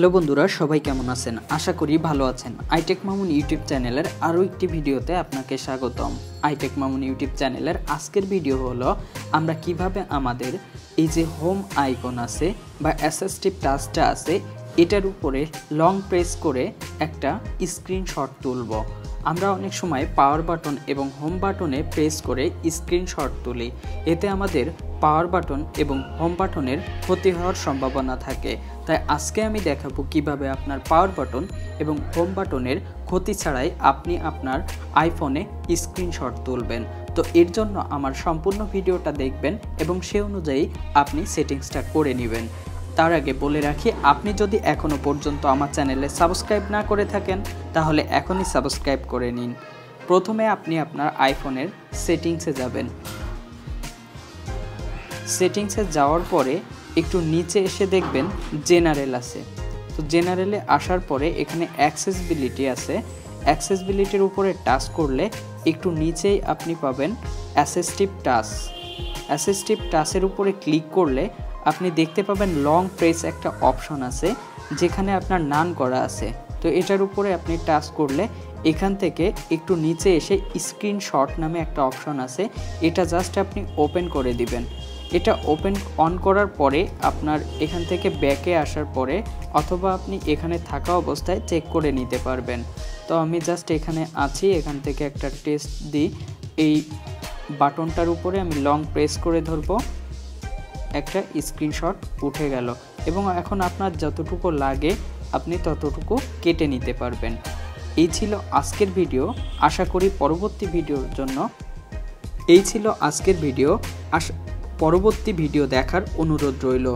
Hello বন্ধুরা, সবাই কেমন আছেন? আশা করি ভালো আছেন। iTechMamun ইউটিউব চ্যানেলের আরও একটি ভিডিওতে আপনাকে স্বাগতম। iTechMamun ইউটিউব চ্যানেলের আজকের ভিডিও হলো আমরা কিভাবে আমাদের এই যে হোম আইকন আছে বা অ্যাসিস্টিভ টাচটা আছে এটার উপরে লং প্রেস করে একটা স্ক্রিনশট তুলব। আমরা অনেক সময় পাওয়ার বাটন এবং হোম বাটনে প্রেস করে স্ক্রিনশট তুলি, এতে আমাদের পাওয়ার বাটন এবং হোম বাটনের ক্ষতি হওয়ার সম্ভাবনা থাকে। তাই আজকে আমি দেখাবো কিভাবে আপনার পাওয়ার বাটন এবং হোম বাটনের ক্ষতি ছাড়াই আপনি আপনার আইফোনে স্ক্রিনশট তুলবেন। তো এর জন্য আমার সম্পূর্ণ ভিডিওটা দেখবেন এবং সে অনুযায়ী আপনি সেটিংসটা করে নেবেন। তার আগে বলে রাখি, আপনি যদি এখনও পর্যন্ত আমার চ্যানেলে সাবস্ক্রাইব না করে থাকেন তাহলে এখনই সাবস্ক্রাইব করে নিন। প্রথমে আপনি আপনার আইফোনের সেটিংসে যাবেন। সেটিংসে যাওয়ার পরে একটু নিচে এসে দেখবেন জেনারেল আছে। তো জেনারেলে আসার পরে এখানে অ্যাক্সেসিবিলিটি আছে। অ্যাক্সেসিবিলিটির উপরে টাচ করলে একটু নিচেই আপনি পাবেন অ্যাসিস্টিভ টাচ। অ্যাসিস্টিভ টাচের উপরে ক্লিক করলে আপনি দেখতে পাবেন লং প্রেস একটা অপশন আছে যেখানে আপনার নান করা আছে। তো এটার উপরে আপনি টাচ করলে এখান থেকে একটু নিচে এসে স্ক্রিনশট নামে একটা অপশন আছে, এটা জাস্ট আপনি ওপেন করে দিবেন। এটা ওপেন অন করার পরে আপনার এখান থেকে ব্যাকে আসার পরে অথবা আপনি এখানে থাকা অবস্থায় চেক করে নিতে পারবেন। তো আমি জাস্ট এখানে আছি, এখান থেকে একটা টেস্ট দিই। এই বাটনটার উপরে আমি লং প্রেস করে ধরবো, একটা স্ক্রিনশট উঠে গেল এবং এখন আপনার যতটুকু লাগে আপনি ততটুকু কেটে নিতে পারবেন। এই ছিল আজকের ভিডিও। আশা করি পরবর্তী ভিডিওর জন্য পরবর্তী ভিডিও দেখার অনুরোধ রইল।